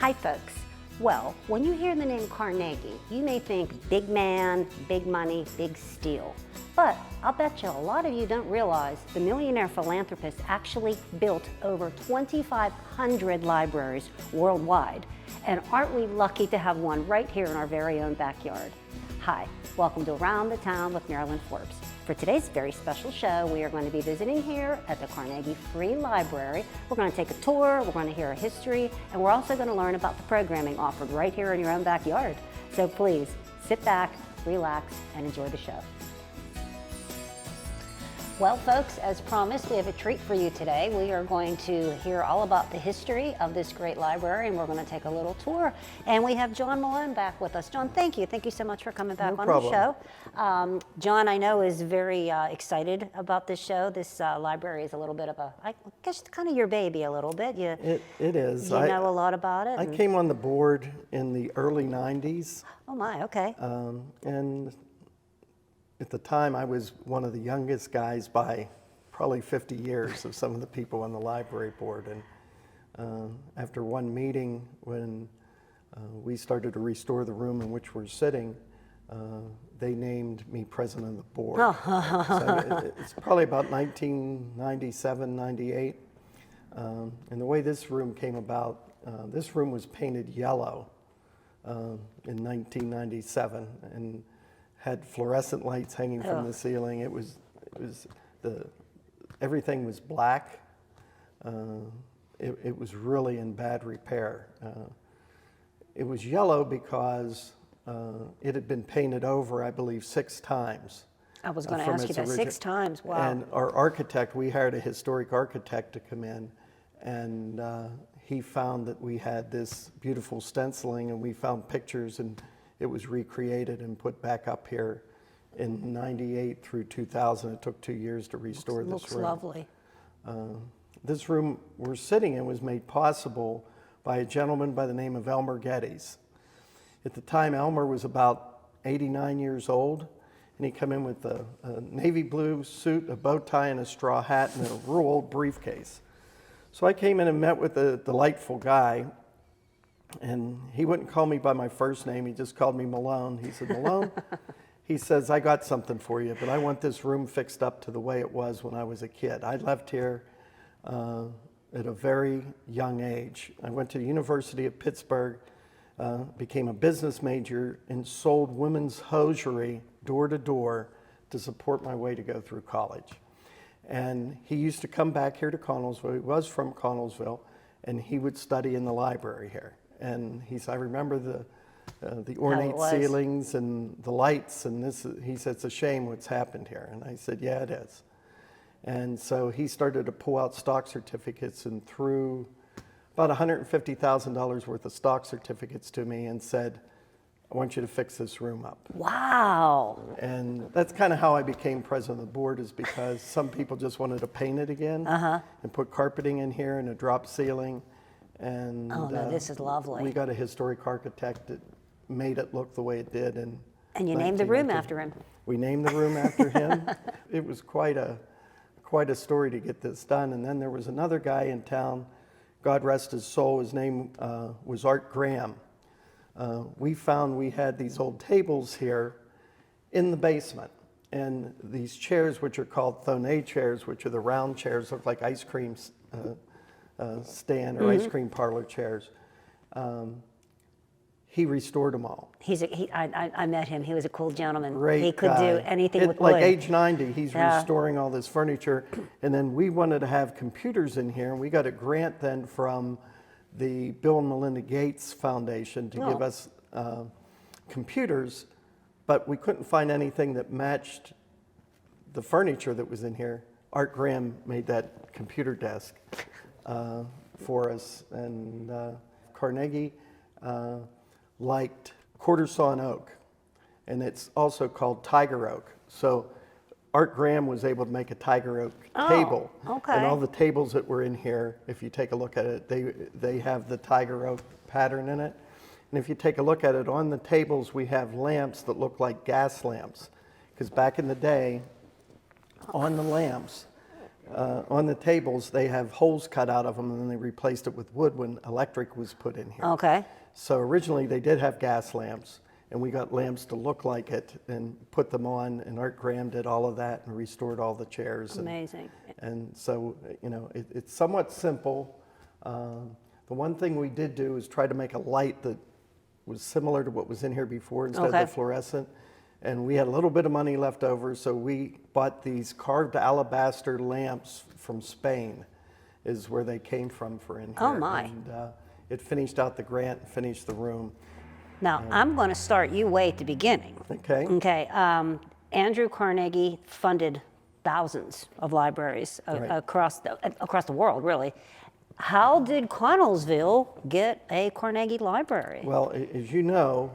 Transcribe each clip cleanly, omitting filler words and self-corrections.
Hi folks. Well, when you hear the name Carnegie, you may think big man, big money, big steel. But I'll bet you a lot of you don't realize the millionaire philanthropist actually built over 2,500 libraries worldwide. And aren't we lucky to have one right here in our very own backyard? Hi, welcome to Around the Town with Marilyn Forbes. For today's very special show, we are going to be visiting here at the Carnegie Free Library. We're going to take a tour, we're going to hear a history, and we're also going to learn about the programming offered right here in your own backyard. So please, sit back, relax, and enjoy the show. Well, folks, as promised, we have a treat for you today. We are going to hear all about the history of this great library, and we're going to take a little tour. And we have John Malone back with us. John, thank you. Thank you so much for coming back on the show. John, I know, is very excited about this show. This library is a little bit of a, I guess, kind of your baby a little bit. It is. You know a lot about it. I came on the board in the early 90s. Oh my, okay. And at the time, I was one of the youngest guys by probably 50 years of some of the people on the library board. And after one meeting, when we started to restore the room in which we're sitting, they named me president of the board. So it's probably about 1997, 98. And the way this room came about, this room was painted yellow in 1997. And had fluorescent lights hanging from the ceiling. Everything was black. It was really in bad repair. It was yellow because it had been painted over, I believe, 6 times. I was going to ask you that, 6 times, wow. And our architect, we hired a historic architect to come in, and he found that we had this beautiful stenciling, and we found pictures, and it was recreated and put back up here in 98 through 2000. It took 2 years to restore this room. Looks lovely. This room we're sitting in was made possible by a gentleman by the name of Elmer Geddes. At the time, Elmer was about 89 years old, and he came in with a navy blue suit, a bow tie, and a straw hat, and a real old briefcase. So I came in and met with a delightful guy. And he wouldn't call me by my first name, he just called me Malone. He said, Malone, he says, I got something for you, but I want this room fixed up to the way it was when I was a kid. I left here at a very young age. I went to the University of Pittsburgh, became a business major, and sold women's hosiery door to door to support my way to go through college. And he used to come back here to Connellsville. He was from Connellsville, and he would study in the library here. And he said, I remember the ornate ceilings and the lights, and this. He said, it's a shame what's happened here. And I said, yeah, it is. And so he started to pull out stock certificates and threw about $150,000 worth of stock certificates to me and said, I want you to fix this room up. Wow. And that's kind of how I became president of the board, is because some people just wanted to paint it again and put carpeting in here and a drop ceiling. And oh, no, this is lovely. We got a historic architect that made it look the way it did. And you named the room after him. We named the room after him. It was quite a story to get this done. And then there was another guy in town, God rest his soul, his name was Art Graham. We found we had these old tables here in the basement. And these chairs, which are called Thonet chairs, which are the round chairs, look like ice cream stand or ice cream parlor chairs. He restored them all. I met him. He was a cool gentleman. Great he could guy. do anything with wood. Like age 90, he's restoring all this furniture. And then we wanted to have computers in here, and we got a grant then from the Bill and Melinda Gates Foundation to give us computers, but we couldn't find anything that matched the furniture that was in here. Art Graham made that computer desk for us, and Carnegie liked quarter sawn oak, and it's also called tiger oak. So Art Graham was able to make a tiger oak table. Okay. And all the tables that were in here, if you take a look at it, they have the tiger oak pattern in it. And if you take a look at it, on the tables we have lamps that look like gas lamps. Because back in the day, on the lamps, on the tables, they have holes cut out of them, and then they replaced it with wood when electric was put in here. Okay. So originally they did have gas lamps, and we got lamps to look like it and put them on, and Art Graham did all of that and restored all the chairs. Amazing. And so, you know, it's somewhat simple. The one thing we did do is try to make a light that was similar to what was in here before instead of the fluorescent. And we had a little bit of money left over, so we bought these carved alabaster lamps from Spain, is where they came from for in here. Oh my. And it finished out the grant, finished the room. Now, I'm going to start you way at the beginning. Okay. Okay. Andrew Carnegie funded thousands of libraries across the world, really. How did Connellsville get a Carnegie library? Well, as you know,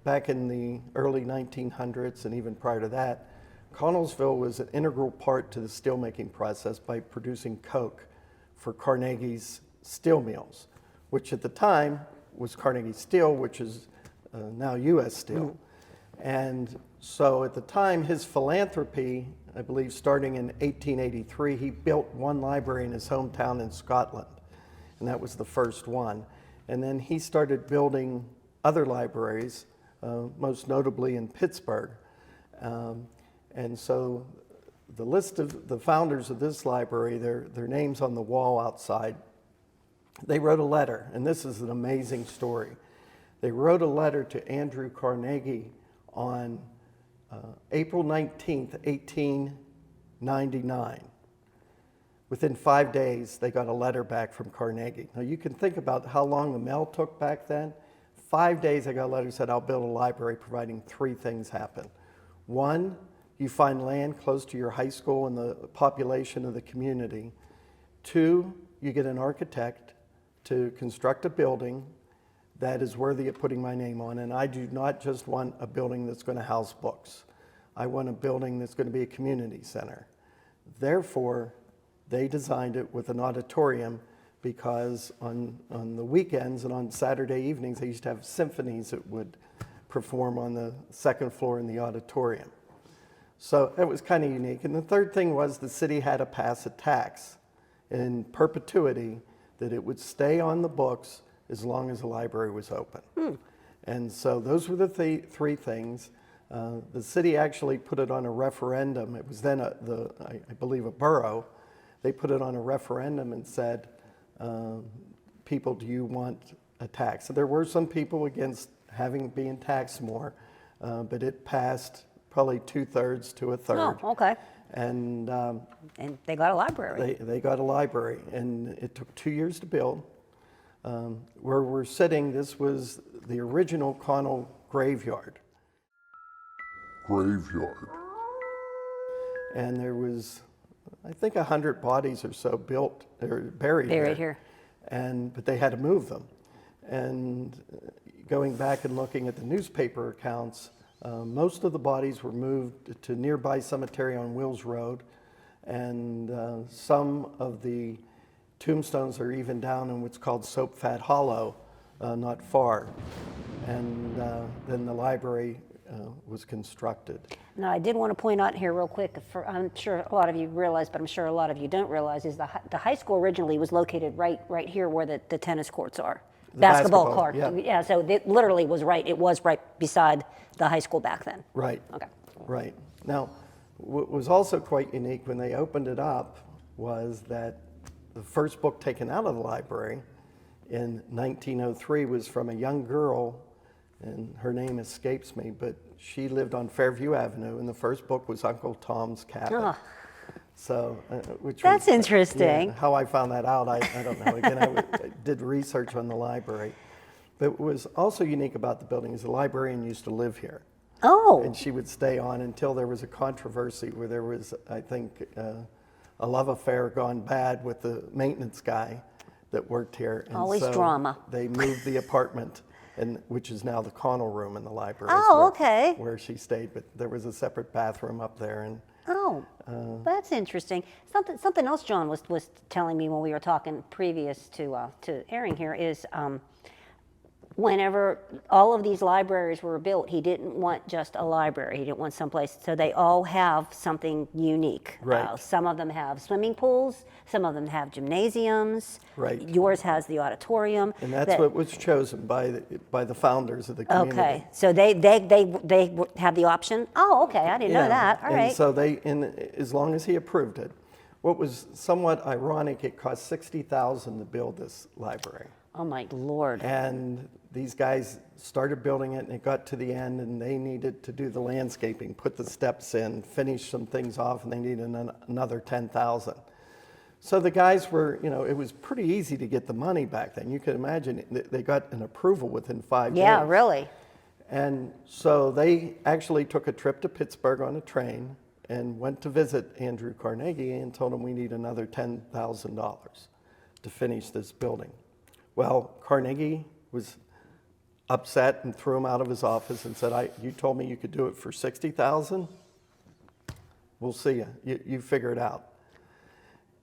back in the early 1900s and even prior to that, Connellsville was an integral part to the steelmaking process by producing coke for Carnegie's steel mills, which at the time was Carnegie Steel, which is now U.S. Steel. And so at the time, his philanthropy, I believe starting in 1883, he built one library in his hometown in Scotland, and that was the first one. And then he started building other libraries, most notably in Pittsburgh. And so the list of the founders of this library, their names on the wall outside, they wrote a letter, and this is an amazing story. They wrote a letter to Andrew Carnegie on April 19th, 1899. Within 5 days, they got a letter back from Carnegie. Now you can think about how long the mail took back then. 5 days, I got a letter that said, I'll build a library, providing three things happen. One, you find land close to your high school and the population of the community. Two, you get an architect to construct a building that is worthy of putting my name on. And I do not just want a building that's going to house books. I want a building that's going to be a community center. Therefore, they designed it with an auditorium because on the weekends and on Saturday evenings, they used to have symphonies that would perform on the second floor in the auditorium. So it was kind of unique. And the third thing was the city had to pass a tax in perpetuity that it would stay on the books as long as the library was open. And so those were the three things. The city actually put it on a referendum. It was then, I believe, a borough. They put it on a referendum and said, people, do you want a tax? So there were some people against being taxed more, but it passed probably 2/3 to 1/3. Oh, okay. And they got a library. They got a library, and it took 2 years to build. Where we're sitting, this was the original Connell graveyard. And there was, I think, 100 bodies or so built or buried here. But they had to move them. And going back and looking at the newspaper accounts, most of the bodies were moved to nearby cemetery on Wills Road, and some of the tombstones are even down in what's called Soap Fat Hollow, not far. And then the library was constructed. Now, I did want to point out here real quick, I'm sure a lot of you realize, but I'm sure a lot of you don't realize, is the high school originally was located right here where the tennis courts are. The basketball court. yeah. So it literally was it was right beside the high school back then. Right. Okay. Right. Now, what was also quite unique when they opened it up was that the first book taken out of the library in 1903 was from a young girl, and her name escapes me, but she lived on Fairview Avenue, and the first book was Uncle Tom's Cabin. Oh. So, That's interesting. Yeah, how I found that out, I don't know. Again, I did research on the library. But what was also unique about the building is the librarian used to live here. Oh. And she would stay on until there was a controversy where there was, I think, a love affair gone bad with the maintenance guy that worked here. And Always so drama. They moved the apartment, which is now the Connell room in the library. Oh, okay. Where she stayed, but there was a separate bathroom up there. And Oh, that's interesting. Something else John was telling me when we were talking previous to airing here is whenever all of these libraries were built, he didn't want just a library. He didn't want someplace, so they all have something unique. Right. Some of them have swimming pools, some of them have gymnasiums. Right. Yours has the auditorium. And that's what was chosen by the founders of the community. Okay, so they have the option? Oh, okay, I didn't know that, all right. And so as long as he approved it, what was somewhat ironic, it cost $60,000 to build this library. Oh my Lord. And these guys started building it, and it got to the end, and they needed to do the landscaping, put the steps in, finish some things off, and they needed another $10,000. So the guys were, it was pretty easy to get the money back then. You could imagine they got an approval within 5 days. Yeah, really. And so they actually took a trip to Pittsburgh on a train and went to visit Andrew Carnegie and told him we need another $10,000 to finish this building. Well, Carnegie was upset and threw him out of his office and said, you told me you could do it for $60,000? We'll see you. You figure it out.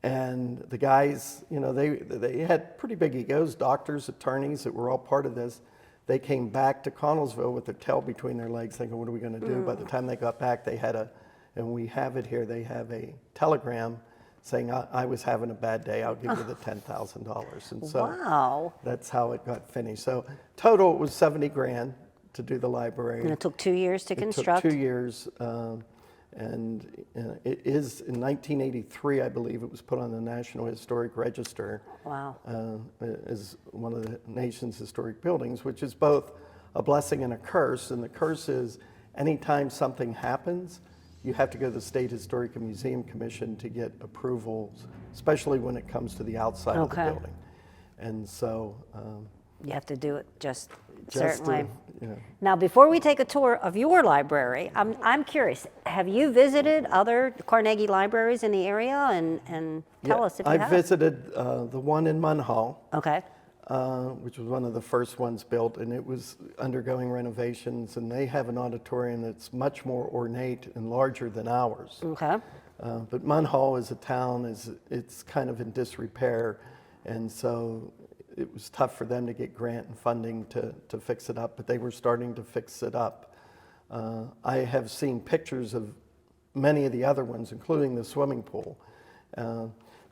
And the guys, they had pretty big egos, doctors, attorneys that were all part of this. They came back to Connellsville with their tail between their legs thinking, what are we going to do? By the time they got back, they had and we have it here, they have a telegram saying, I was having a bad day, I'll give you the $10,000. And so wow. That's how it got finished. So total, it was $70,000 to do the library. And it took 2 years to construct? It took 2 years. And it is, in 1983, I believe, it was put on the National Historic Register. Wow. As one of the nation's historic buildings, which is both a blessing and a curse. And the curse is anytime something happens, you have to go to the State Historic and Museum Commission to get approvals, especially when it comes to the outside of the building. And so you have to do it certainly. Yeah. Now, before we take a tour of your library, I'm curious, have you visited other Carnegie libraries in the area? And tell us if you have. I visited the one in Munhall. Okay. Which was one of the first ones built, and it was undergoing renovations, and they have an auditorium that's much more ornate and larger than ours. Okay. But Munhall as a town, it's kind of in disrepair, and so it was tough for them to get grant and funding to fix it up, but they were starting to fix it up. I have seen pictures of many of the other ones, including the swimming pool,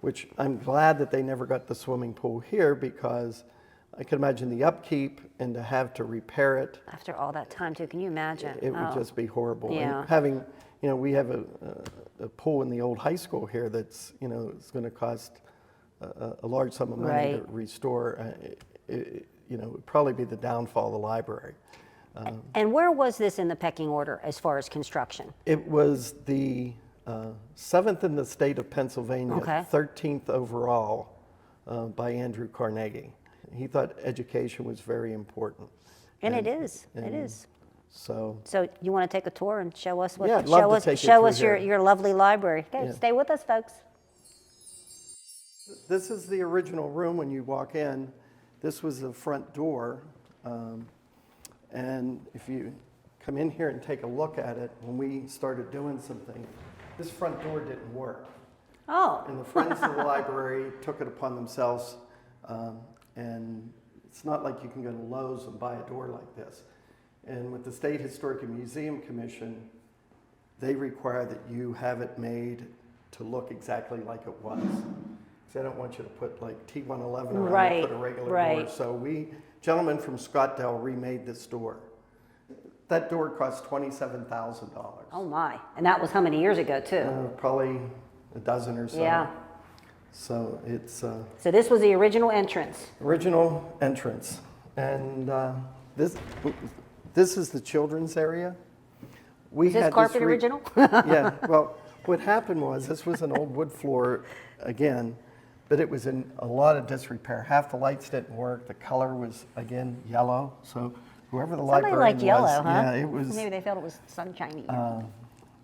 which I'm glad that they never got the swimming pool here, because I can imagine the upkeep and to have to repair it. After all that time too, can you imagine? It would just be horrible. Yeah. And having, we have a pool in the old high school here that's, it's going to cost a large sum of money to restore. It would probably be the downfall of the library. And where was this in the pecking order as far as construction? It was the 7th in the state of Pennsylvania, 13th overall by Andrew Carnegie. He thought education was very important. And it is. It is. So you want to take a tour and show us what? Yeah, I'd love to take you show us through your lovely library. Okay, stay with us, folks. This is the original room when you walk in. This was the front door. And if you come in here and take a look at it, when we started doing something, this front door didn't work. Oh. And the Friends of the Library took it upon themselves. And it's not like you can go to Lowe's and buy a door like this. And with the State Historic and Museum Commission, they require that you have it made to look exactly like it was. Because they don't want you to put like T111 around and put a regular door. So gentlemen from Scottdale remade this door. That door cost $27,000. Oh my, and that was how many years ago too? Probably a dozen or so. Yeah. So it's... so this was the original entrance? Original entrance. And this is the children's area. Is this carpet original? Yeah, well, what happened was, this was an old wood floor again, but it was in a lot of disrepair. Half the lights didn't work. The color was, again, yellow. So whoever the librarian liked was, yellow, huh? yeah, it was. Maybe they felt it was sunshiny.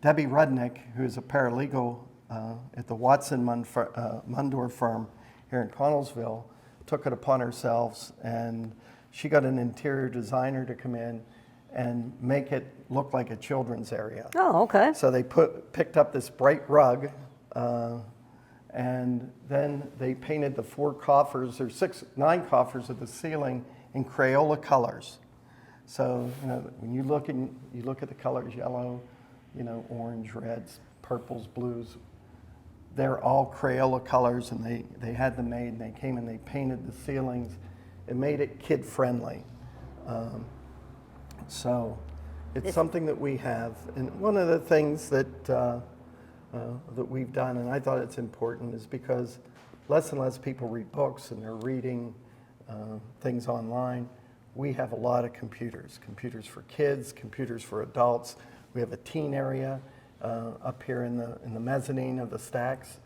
Debbie Rudnick, who is a paralegal at the Watson Mundor firm here in Connellsville, took it upon herself, and she got an interior designer to come in and make it look like a children's area. Oh, okay. So they picked up this bright rug, and then they painted the 9 coffers at the ceiling in Crayola colors. So, you know, when you look at the colors, yellow, you know, orange, reds, purples, blues, they're all Crayola colors, and they had them made, and they came and they painted the ceilings and made it kid-friendly. So it's something that we have. And one of the things that, that we've done, and I thought it's important, is because less and less people read books and they're reading things online. We have a lot of computers for kids, computers for adults. We have a teen area up here in the mezzanine of the stacks,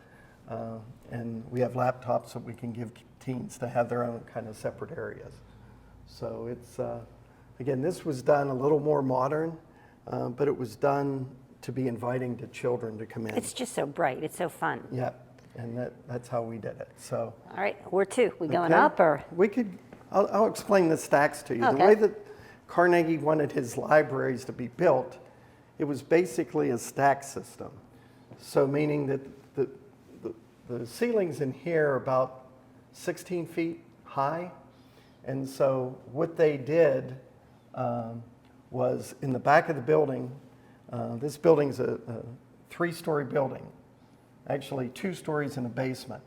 and we have laptops that we can give teens to have their own kind of separate areas. So it's, again, this was done a little more modern, but it was done to be inviting to children to come in. It's just so bright. It's so fun. Yeah, and that's how we did it. So. All right, where to? We going up or? We could. I'll explain the stacks to you. Okay. The way that Carnegie wanted his libraries to be built, it was basically a stack system. So meaning that the ceilings in here are about 16 feet high. And so what they did was in the back of the building, this building's a 3-story building, actually 2 stories in a basement.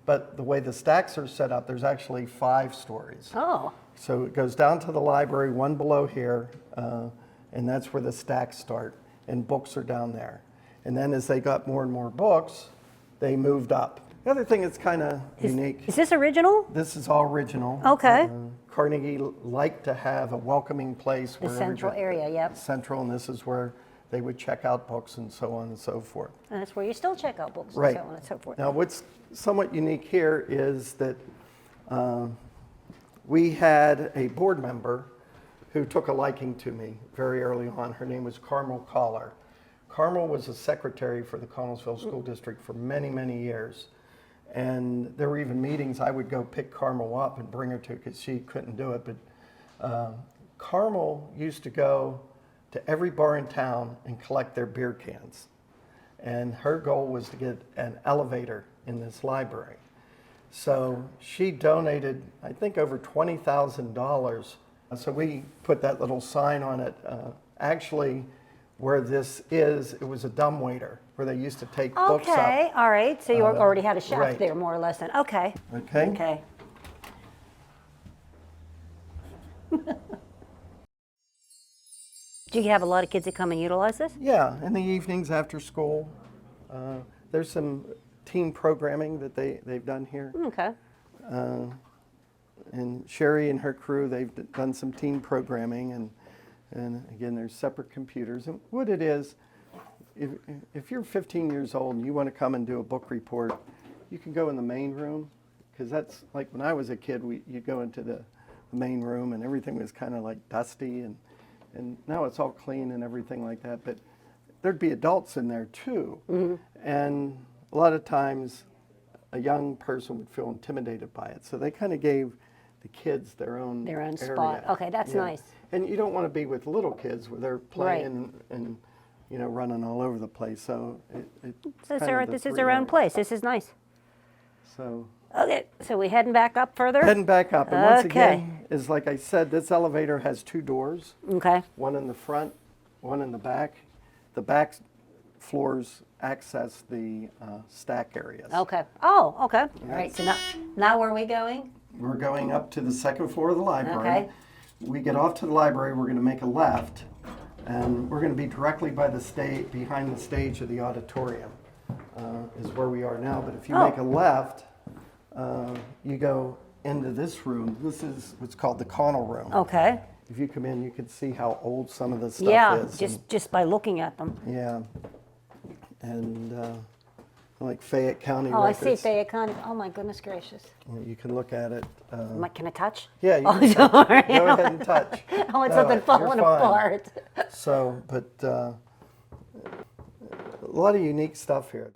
But the way the stacks are set up, there's actually 5 stories. Oh. So it goes down to the library, one below here, and that's where the stacks start, and books are down there. And then as they got more and more books, they moved up. The other thing that's kind of unique. Is this original? This is all original. Okay. Carnegie liked to have a welcoming place. The central area, yep. Central, and this is where they would check out books and so on and so forth. And that's where you still check out books Right. and so on and so forth. Now, what's somewhat unique here is that we had a board member who took a liking to me very early on. Her name was Carmel Collar. Carmel was a secretary for the Connellsville School District for many, many years. And there were even meetings I would go pick Carmel up and bring her to because she couldn't do it. But Carmel used to go to every bar in town and collect their beer cans. And her goal was to get an elevator in this library. So she donated, I think, over $20,000. So we put that little sign on it. Actually, where this is, it was a dumbwaiter where they used to take books up. Okay, all right. So you already had a shaft right. there, more or less. Then. Okay. Okay. Okay. Do you have a lot of kids that come and utilize this? Yeah, in the evenings after school. There's some team programming that they've done here. Okay. And Sherry and her crew, they've done some team programming, and again, there's separate computers. And what it is, if you're 15 years old and you want to come and do a book report, you can go in the main room, because that's like when I was a kid, you'd go into the main room and everything was kind of like dusty, and now it's all clean and everything like that. But there'd be adults in there too. Mm-hmm. And a lot of times a young person would feel intimidated by it. So they kind of gave the kids their own area. Spot. Okay, that's nice. And you don't want to be with little kids where they're playing and you know, running all over the place. So this is their own place. This is nice. So. Okay, so we heading back up further? Heading back up. And once again, is like I said, this elevator has 2 doors. Okay. One in the front, one in the back. The back floors access the stack areas. Okay. Oh, okay. All right. So now where are we going? We're going up to the 2nd floor of the library. Okay. We get off to the library, we're going to make a left, and we're going to be directly by the stage, behind the stage of the auditorium, is where we are now. But if you make a left, you go into this room. This is what's called the Connell room. Okay. If you come in, you can see how old some of the stuff is. Yeah, just by looking at them. Yeah. And like Fayette County records. I see Fayette County. Oh my goodness gracious. You can look at it. Can I touch? Yeah, you can touch. Go ahead and touch. I want something falling apart. So, but a lot of unique stuff here.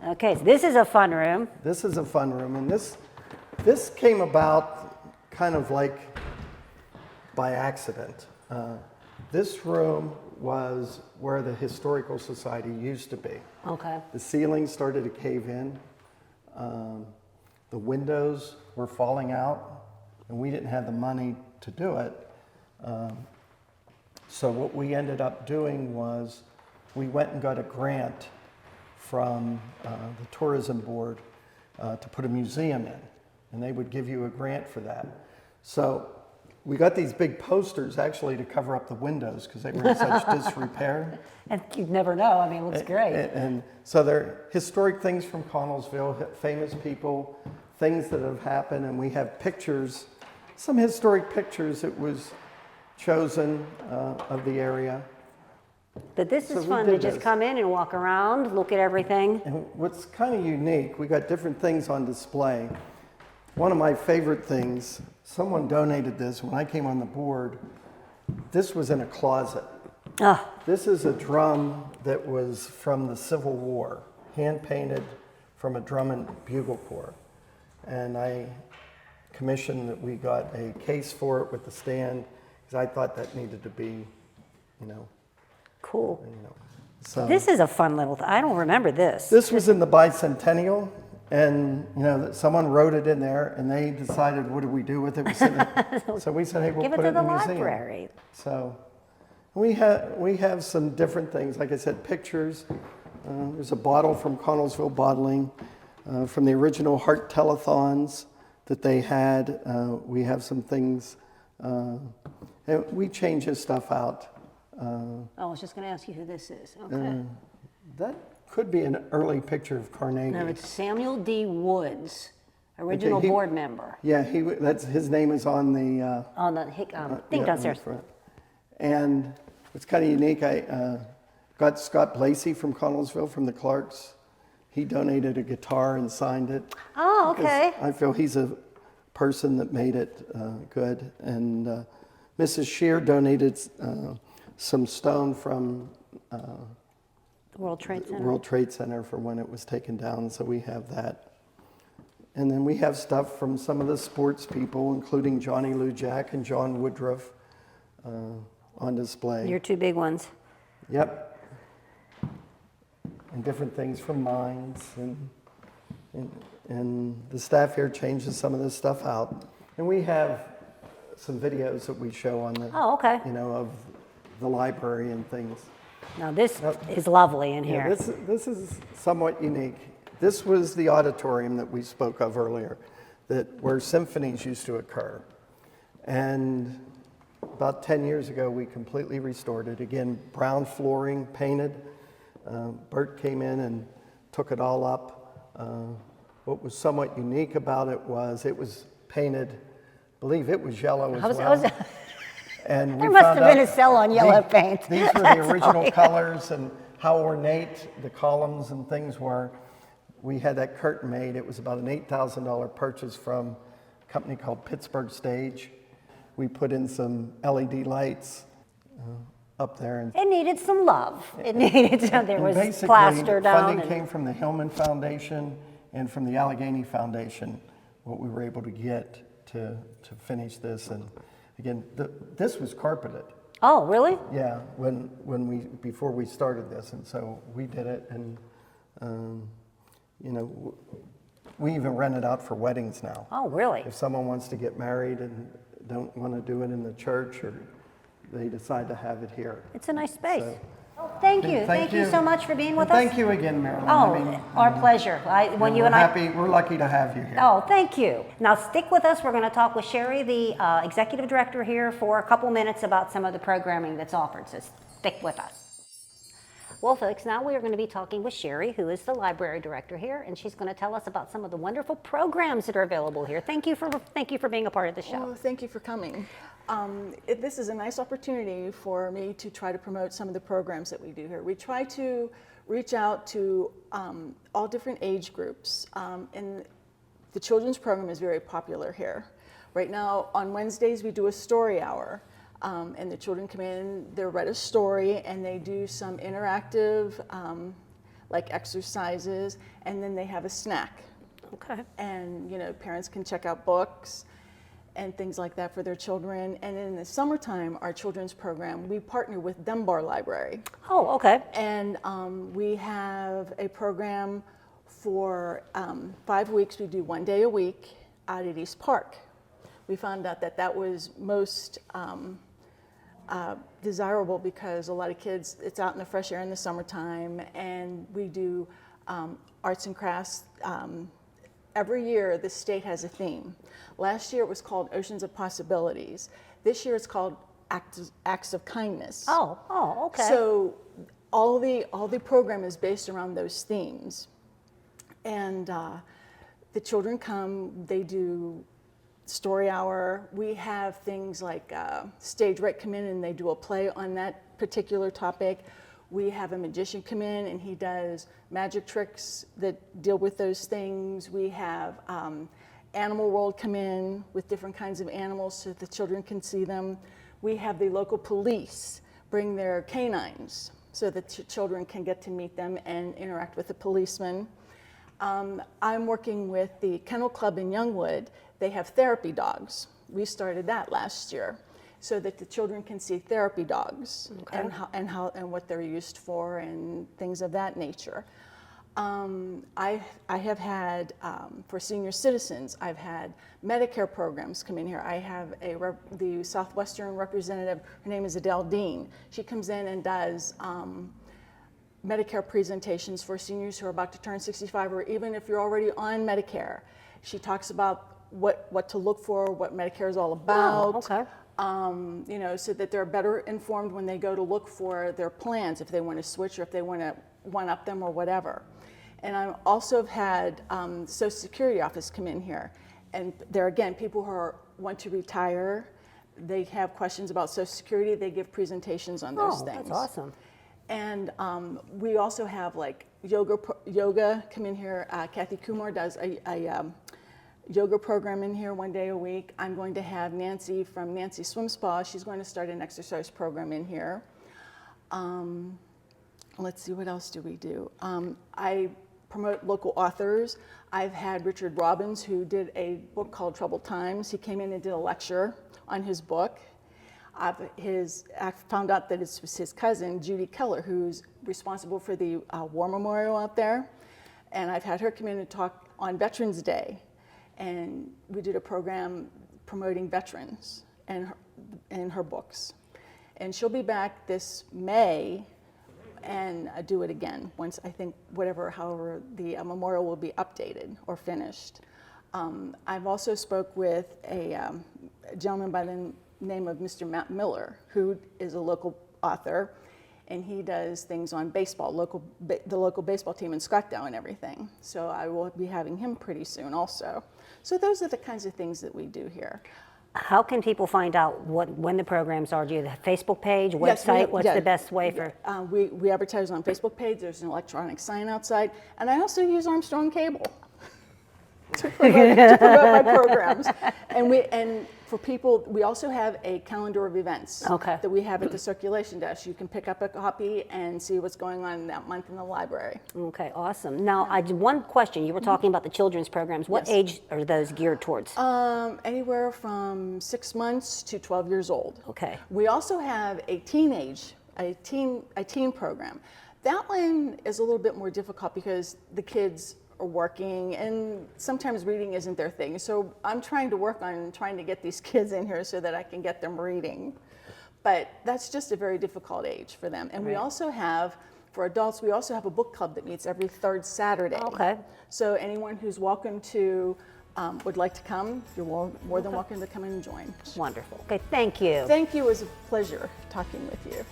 Okay, so this is a fun room. This is a fun room, and this came about kind of like by accident. This room was where the Historical Society used to be. Okay. The ceiling started to cave in. the windows were falling out, and we didn't have the money to do it. So what we ended up doing was we went and got a grant from the tourism board to put a museum in, and they would give you a grant for that. So we got these big posters actually to cover up the windows because they were in such disrepair. And you'd never know. I mean, it looks great. And so they're historic things from Connellsville, famous people, things that have happened, and we have pictures, some historic pictures that was chosen of the area. But this So is we fun to did just this. come in and walk around, look at everything. And what's kind of unique, we got different things on display. One of my favorite things, someone donated this when I came on the board. This was in a closet. Ah, This is a drum that was from the Civil War, hand painted from a drum and bugle corps. And I commissioned that we got a case for it with the stand because I thought that needed to be, you know. cool. So This is a fun little, I don't remember this. this was in the bicentennial, and you know, someone wrote it in there, and they decided, what do we do with it? So we said, hey, we'll Give it put to it in the the museum. library. So we have some different things. Like I said, pictures. There's a bottle from Connellsville Bottling from the original Heart Telethons that they had. We have some things. And we change his stuff out. Oh, I was just going to ask you who this is. Okay. That could be an early picture of Carnegie. No, it's Samuel D. Woods, original Okay, board member Yeah, that's his name is on the on the thing yeah, on the downstairs. front. And it's kind of unique. I got Scott Blasey from Connellsville from the Clarks. He donated a guitar and signed it. Oh, okay. I feel he's a person that made it good. And Mrs. Shear donated some stone from World Trade Center. World Trade Center for when it was taken down, so we have that. And then we have stuff from some of the sports people, including Johnny Lou Jack and John Woodruff on display. Your two big ones. Yep. And different things from mines, and the staff here changes some of this stuff out. And we have some videos that we show on the, Oh, okay. you know, of the library and things. Now this is lovely in Yeah, here. this is somewhat unique. This was the auditorium that we spoke of earlier, where symphonies used to occur. And about 10 years ago, we completely restored it. Again, brown flooring, painted. Bert came in and took it all up. What was somewhat unique about it was painted, I believe it was yellow as well. And There we must found have been out a cell on yellow paint. These were the original colors and how ornate the columns and things were. We had that curtain made. It was about an $8,000 purchase from a company called Pittsburgh Stage. We put in some LED lights up there. And It needed some love. It needed some, there and was basically, plaster down. funding and- came from the Hillman Foundation and from the Allegheny Foundation, what we were able to get to finish this. And again, this was carpeted. Oh, really? Yeah, before we started this, and so we did it, and you know, we even rent it out for weddings now. Oh, really? If someone wants to get married and don't want to do it in the church, or they decide to have it here. It's a nice space. So- Oh, thank you. Thank you so much for being with us. Thank you again, Marilyn. Oh, our pleasure. When you and I. We're lucky to have you here. Oh, thank you. Now stick with us. We're going to talk with Sherry, the executive director here, for a couple minutes about some of the programming that's offered. So stick with us. Well, folks, now we are going to be talking with Sherry, who is the library director here, and she's going to tell us about some of the wonderful programs that are available here. Thank you for being a part of the show. Well, thank you for coming. This is a nice opportunity for me to try to promote some of the programs that we do here. We try to reach out to all different age groups, and the children's program is very popular here. Right now, on Wednesdays, we do a story hour, and the children come in, they're read a story, and they do some interactive, like exercises, and then they have a snack. Okay. And, you know, parents can check out books and things like that for their children. And in the summertime, our children's program, we partner with Dunbar Library. Oh, okay. And we have a program For 5 weeks, we do 1 day a week out at East Park. We found out that that was most desirable because a lot of kids, it's out in the fresh air in the summertime, and we do arts and crafts. Every year, the state has a theme. Last year, it was called Oceans of Possibilities. This year, it's called Acts of Kindness. Oh, okay. So all the program is based around those themes. And the children come, they do story hour. We have things like Stage Right come in and they do a play on that particular topic. We have a magician come in and he does magic tricks that deal with those things. We have Animal World come in with different kinds of animals so the children can see them. We have the local police bring their canines so that children can get to meet them and interact with the policeman. I'm working with the Kennel Club in Youngwood. They have therapy dogs. We started that last year so that the children can see therapy dogs and what they're used for and things of that nature. I have had, for senior citizens, I've had Medicare programs come in here. I have the Southwestern representative, her name is Adele Dean. She comes in and does Medicare presentations for seniors who are about to turn 65, or even if you're already on Medicare. She talks about what to look for, what Medicare is all about. Oh, okay. You know, so that they're better informed when they go to look for their plans, if they want to switch or if they want to one-up them or whatever. And I also have had Social Security office come in here. And there again, people who want to retire, they have questions about Social Security, they give presentations on those things. That's awesome. And we also have like yoga come in here. Kathy Kumar does a yoga program in here 1 day a week. I'm going to have Nancy from Nancy Swim Spa. She's going to start an exercise program in here. Let's see, what else do we do? I promote local authors. I've had Richard Robbins, who did a book called Troubled Times. He came in and did a lecture on his book. I found out that it was his cousin, Judy Keller, who's responsible for the War Memorial out there. And I've had her come in and talk on Veterans Day. And we did a program promoting veterans and her books. And she'll be back this May and do it again once, I think, however the memorial will be updated or finished. I've also spoke with a gentleman by the name of Mr. Matt Miller, who is a local author, and he does things on baseball, the local baseball team in Scottsdale and everything. So I will be having him pretty soon also. So those are the kinds of things that we do here. How can people find out when the programs are? Do you have a Facebook page, website? What's the best way for? We advertise on Facebook page. There's an electronic sign outside. And I also use Armstrong cable to promote my programs. And for people, we also have a calendar of events that we have at the circulation desk. You can pick up a copy and see what's going on that month in the library. Okay, awesome. Now, one question. You were talking about the children's programs. What age are those geared towards? Anywhere from 6 months to 12 years old. Okay. We also have a teen program. That one is a little bit more difficult because the kids are working and sometimes reading isn't their thing. So I'm trying to work on trying to get these kids in here so that I can get them reading. But that's just a very difficult age for them. And we also have, for adults, we also have a book club that meets every third Saturday. Okay. So anyone who's welcome to, would like to come, you're more than welcome to come and join. Wonderful. Okay, thank you. Thank you. It was a pleasure talking with you.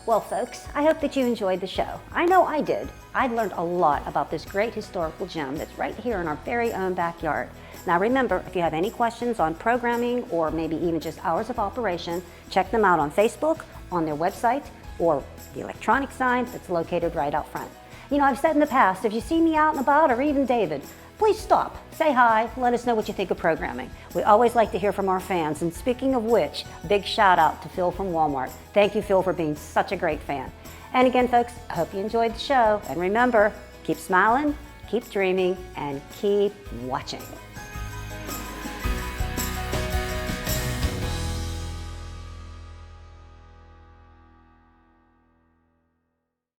Well, folks, I hope that you enjoyed the show. I know I did. I learned a lot about this great historical gem that's right here in our very own backyard. Now remember, if you have any questions on programming or maybe even just hours of operation, check them out on Facebook, on their website, or the electronic sign that's located right out front. You know, I've said in the past, if you see me out and about, or even David, please stop, say hi, let us know what you think of programming. We always like to hear from our fans, and speaking of which, big shout out to Phil from Walmart. Thank you, Phil, for being such a great fan. And again, folks, I hope you enjoyed the show, and remember, keep smiling, keep dreaming, and keep watching.